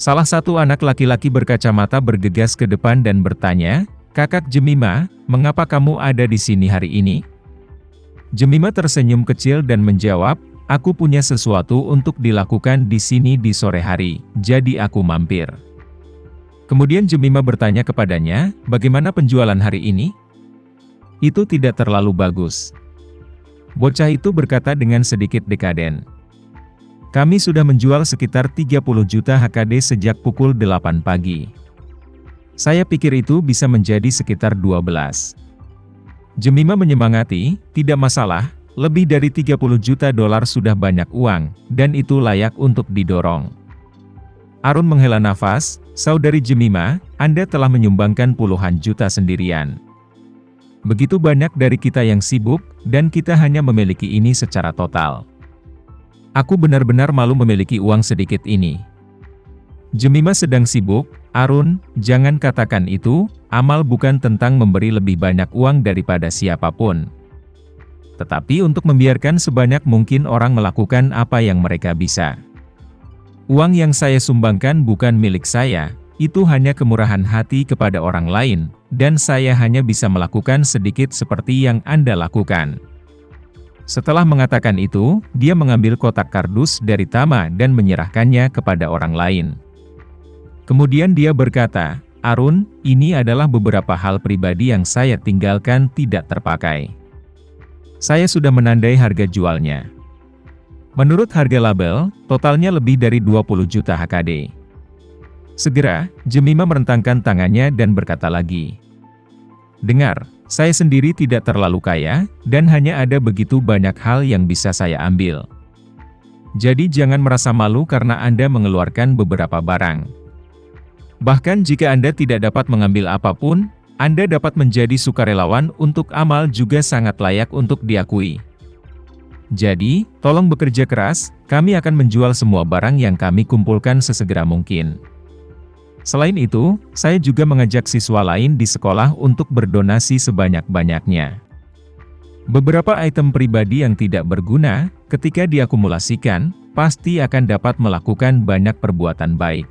Salah satu anak laki-laki berkacamata bergegas ke depan dan bertanya, "Kakak Jemimah, mengapa kamu ada di sini hari ini?" Jemimah tersenyum kecil dan menjawab, "Aku punya sesuatu untuk dilakukan di sini di sore hari, jadi aku mampir." Kemudian Jemimah bertanya kepadanya, "Bagaimana penjualan hari ini?" "Itu tidak terlalu bagus." Bocah itu berkata dengan sedikit dekaden. "Kami sudah menjual sekitar 30 juta HKD sejak pukul 8 pagi. Saya pikir itu bisa menjadi sekitar 12. Jemimah menyemangati, "Tidak masalah, lebih dari 30 juta dolar sudah banyak uang, dan itu layak untuk didorong." Arun menghela nafas, "Saudari Jemimah, Anda telah menyumbangkan puluhan juta sendirian. Begitu banyak dari kita yang sibuk, dan kita hanya memiliki ini secara total. Aku benar-benar malu memiliki uang sedikit ini." Jemimah sedang sibuk, "Arun, jangan katakan itu, amal bukan tentang memberi lebih banyak uang daripada siapapun. Tetapi untuk membiarkan sebanyak mungkin orang melakukan apa yang mereka bisa. Uang yang saya sumbangkan bukan milik saya, itu hanya kemurahan hati kepada orang lain, dan saya hanya bisa melakukan sedikit seperti yang Anda lakukan." Setelah mengatakan itu, dia mengambil kotak kardus dari Tama dan menyerahkannya kepada orang lain. Kemudian dia berkata, "Arun, ini adalah beberapa hal pribadi yang saya tinggalkan tidak terpakai. Saya sudah menandai harga jualnya. Menurut harga label, totalnya lebih dari 20 juta HKD. Segera, Jemimah merentangkan tangannya dan berkata lagi, "Dengar, saya sendiri tidak terlalu kaya, dan hanya ada begitu banyak hal yang bisa saya ambil. Jadi jangan merasa malu karena Anda mengeluarkan beberapa barang. Bahkan jika Anda tidak dapat mengambil apapun, Anda dapat menjadi sukarelawan untuk amal juga sangat layak untuk diakui. Jadi, tolong bekerja keras, kami akan menjual semua barang yang kami kumpulkan sesegera mungkin. Selain itu, saya juga mengajak siswa lain di sekolah untuk berdonasi sebanyak-banyaknya. Beberapa item pribadi yang tidak berguna, ketika diakumulasikan, pasti akan dapat melakukan banyak perbuatan baik."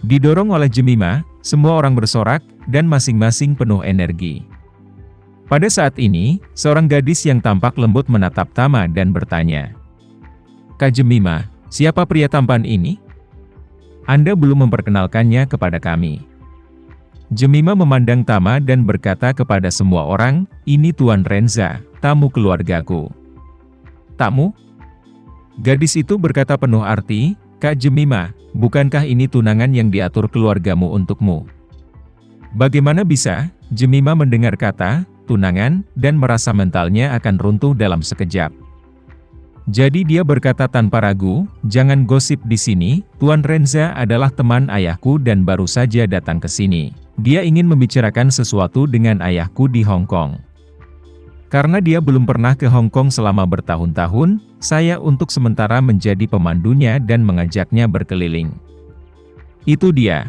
Didorong oleh Jemimah, semua orang bersorak, dan masing-masing penuh energi. Pada saat ini, seorang gadis yang tampak lembut menatap Tama dan bertanya, "Kak Jemimah, siapa pria tampan ini? Anda belum memperkenalkannya kepada kami." Jemimah memandang Tama dan berkata kepada semua orang, "Ini Tuan Renza, tamu keluargaku." "Tamu?" Gadis itu berkata penuh arti, "Kak Jemimah, bukankah ini tunangan yang diatur keluargamu untukmu?" Bagaimana bisa? Jemimah mendengar kata tunangan, dan merasa mentalnya akan runtuh dalam sekejap. Jadi dia berkata tanpa ragu, "Jangan gosip di sini, Tuan Renza adalah teman ayahku dan baru saja datang ke sini. Dia ingin membicarakan sesuatu dengan ayahku di Hong Kong. Karena dia belum pernah ke Hong Kong selama bertahun-tahun, saya untuk sementara menjadi pemandunya dan mengajaknya berkeliling." "Itu dia."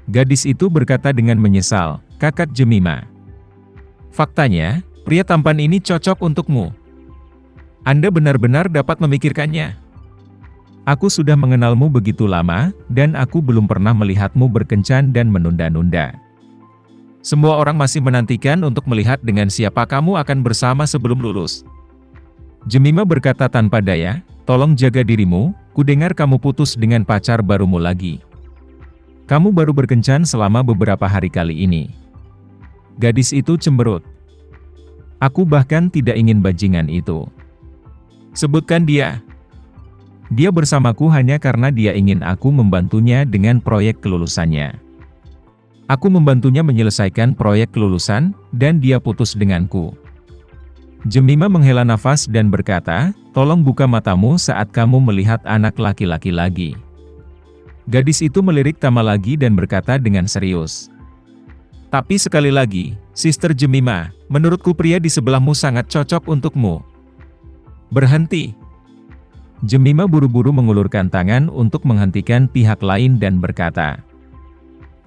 Gadis itu berkata dengan menyesal, "Kakak Jemimah. Faktanya, pria tampan ini cocok untukmu. Anda benar-benar dapat memikirkannya. Aku sudah mengenalmu begitu lama, dan aku belum pernah melihatmu berkencan dan menunda-nunda. Semua orang masih menantikan untuk melihat dengan siapa kamu akan bersama sebelum lulus." Jemimah berkata tanpa daya, "Tolong jaga dirimu, kudengar kamu putus dengan pacar barumu lagi. Kamu baru berkencan selama beberapa hari kali ini." Gadis itu cemberut. "Aku bahkan tidak ingin bajingan itu. Sebutkan dia. Dia bersamaku hanya karena dia ingin aku membantunya dengan proyek kelulusannya. Aku membantunya menyelesaikan proyek kelulusan, dan dia putus denganku." Jemimah menghela nafas dan berkata, "Tolong buka matamu saat kamu melihat anak laki-laki lagi." Gadis itu melirik Tama lagi dan berkata dengan serius, "Tapi sekali lagi, Sister Jemimah, menurutku pria di sebelahmu sangat cocok untukmu." "Berhenti." Jemimah buru-buru mengulurkan tangan untuk menghentikan pihak lain dan berkata,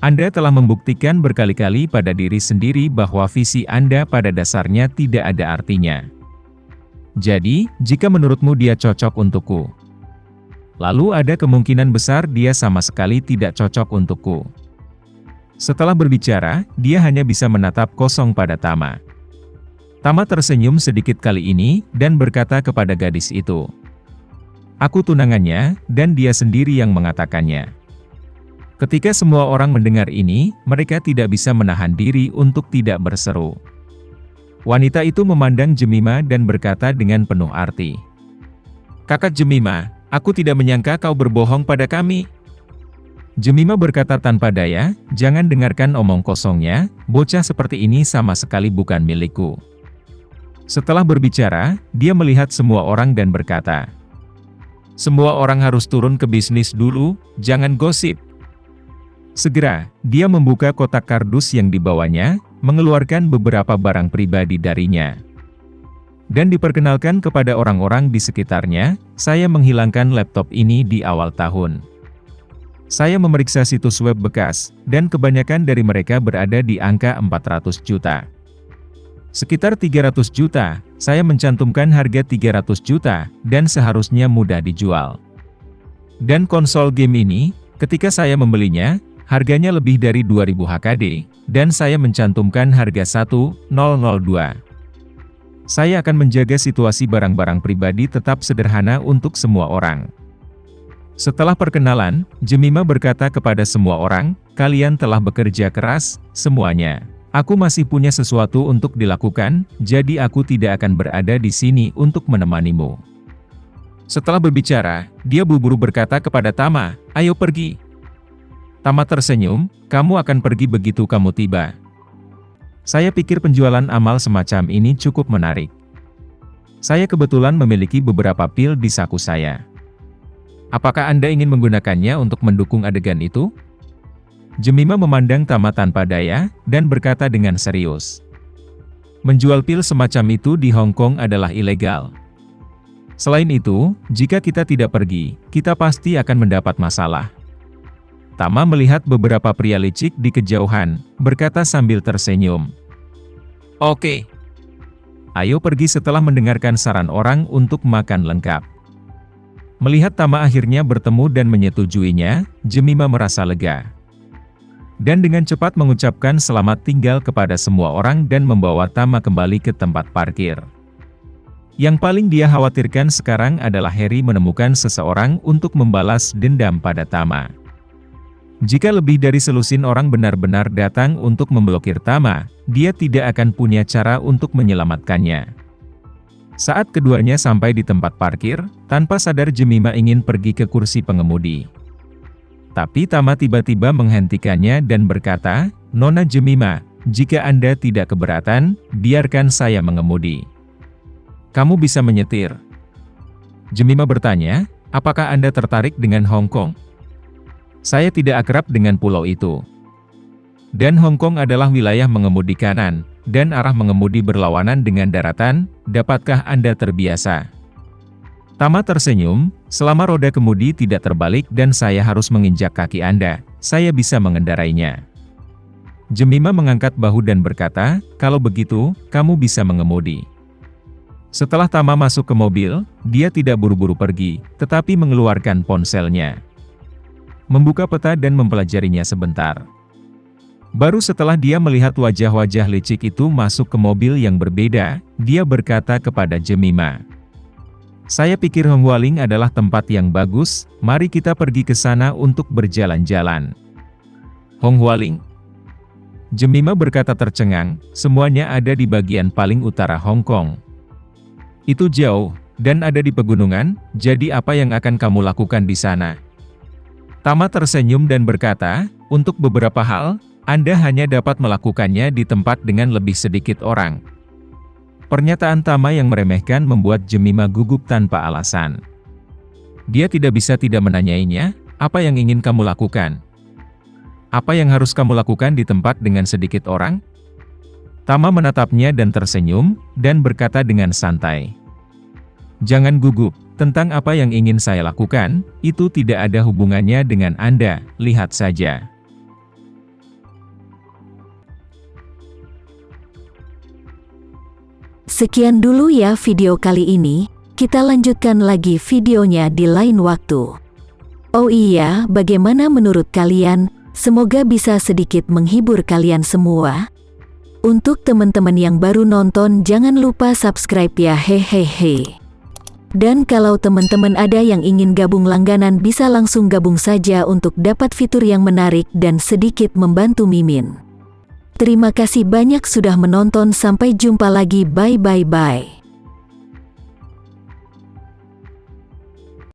"Anda telah membuktikan berkali-kali pada diri sendiri bahwa visi Anda pada dasarnya tidak ada artinya. Jadi, jika menurutmu dia cocok untukku, Lalu ada kemungkinan besar dia sama sekali tidak cocok untukku. Setelah berbicara, dia hanya bisa menatap kosong pada Tama. Tama tersenyum sedikit kali ini, dan berkata kepada gadis itu, "Aku tunangannya, dan dia sendiri yang mengatakannya." Ketika semua orang mendengar ini, mereka tidak bisa menahan diri untuk tidak berseru. Wanita itu memandang Jemimah dan berkata dengan penuh arti, "Kakak Jemimah, aku tidak menyangka kau berbohong pada kami." Jemimah berkata tanpa daya, "Jangan dengarkan omong kosongnya, bocah seperti ini sama sekali bukan milikku." Setelah berbicara, dia melihat semua orang dan berkata, "Semua orang harus turun ke bisnis dulu, jangan gosip." Segera, dia membuka kotak kardus yang dibawanya, mengeluarkan beberapa barang pribadi darinya, dan diperkenalkan kepada orang-orang di sekitarnya. "Saya menghilangkan laptop ini di awal tahun. Saya memeriksa situs web bekas, dan kebanyakan dari mereka berada di angka 400 juta. Sekitar 300 juta, saya mencantumkan harga 300 juta, dan seharusnya mudah dijual. Dan konsol game ini, ketika saya membelinya, harganya lebih dari 2000 HKD, dan saya mencantumkan harga 1002. Saya akan menjaga situasi barang-barang pribadi tetap sederhana untuk semua orang." Setelah perkenalan, Jemimah berkata kepada semua orang, "Kalian telah bekerja keras, semuanya. Aku masih punya sesuatu untuk dilakukan, jadi aku tidak akan berada di sini untuk menemanimu." Setelah berbicara, dia buru-buru berkata kepada Tama, "Ayo pergi." Tama tersenyum, "Kamu akan pergi begitu kamu tiba. Saya pikir penjualan amal semacam ini cukup menarik. Saya kebetulan memiliki beberapa pil di saku saya. Apakah Anda ingin menggunakannya untuk mendukung adegan itu?" Jemimah memandang Tama tanpa daya, dan berkata dengan serius, "Menjual pil semacam itu di Hong Kong adalah ilegal. Selain itu, jika kita tidak pergi, kita pasti akan mendapat masalah." Tama melihat beberapa pria licik di kejauhan, berkata sambil tersenyum, "Oke. Ayo pergi." Setelah mendengarkan saran orang untuk makan lengkap. Melihat Tama akhirnya bertemu dan menyetujuinya, Jemimah merasa lega. Dan dengan cepat mengucapkan selamat tinggal kepada semua orang dan membawa Tama kembali ke tempat parkir. Yang paling dia khawatirkan sekarang adalah Harry menemukan seseorang untuk membalas dendam pada Tama. Jika lebih dari selusin orang benar-benar datang untuk memblokir Tama, dia tidak akan punya cara untuk menyelamatkannya. Saat keduanya sampai di tempat parkir, tanpa sadar Jemimah ingin pergi ke kursi pengemudi. Tapi Tama tiba-tiba menghentikannya dan berkata, "Nona Jemimah, jika Anda tidak keberatan, biarkan saya mengemudi. Kamu bisa menyetir." Jemimah bertanya, "Apakah Anda tertarik dengan Hong Kong? Saya tidak akrab dengan pulau itu. Dan Hong Kong adalah wilayah mengemudi kanan, dan arah mengemudi berlawanan dengan daratan, dapatkah Anda terbiasa?" Tama tersenyum, "Selama roda kemudi tidak terbalik dan saya harus menginjak kaki Anda, saya bisa mengendarainya." Jemimah mengangkat bahu dan berkata, "Kalau begitu, kamu bisa mengemudi." Setelah Tama masuk ke mobil, dia tidak buru-buru pergi, tetapi mengeluarkan ponselnya, membuka peta dan mempelajarinya sebentar. Baru setelah dia melihat wajah-wajah licik itu masuk ke mobil yang berbeda, dia berkata kepada Jemimah, "Saya pikir Hong Hualing adalah tempat yang bagus, mari kita pergi ke sana untuk berjalan-jalan." "Hong Hualing?" Jemimah berkata tercengang, "Semuanya ada di bagian paling utara Hong Kong. Itu jauh, dan ada di pegunungan, jadi apa yang akan kamu lakukan di sana?" Tama tersenyum dan berkata, "Untuk beberapa hal, Anda hanya dapat melakukannya di tempat dengan lebih sedikit orang." Pernyataan Tama yang meremehkan membuat Jemimah gugup tanpa alasan. Dia tidak bisa tidak menanyainya, "Apa yang ingin kamu lakukan? Apa yang harus kamu lakukan di tempat dengan sedikit orang?" Tama menatapnya dan tersenyum, dan berkata dengan santai, "Jangan gugup, tentang apa yang ingin saya lakukan, itu tidak ada hubungannya dengan Anda, lihat saja." Sekian dulu ya video kali ini, kita lanjutkan lagi videonya di lain waktu. Oh iya, bagaimana menurut kalian? Semoga bisa sedikit menghibur kalian semua. Untuk teman-teman yang baru nonton, jangan lupa subscribe ya, hehehe. Dan kalau teman-teman ada yang ingin gabung langganan, bisa langsung gabung saja untuk dapat fitur yang menarik dan sedikit membantu Mimin. Terima kasih banyak sudah menonton, sampai jumpa lagi, bye.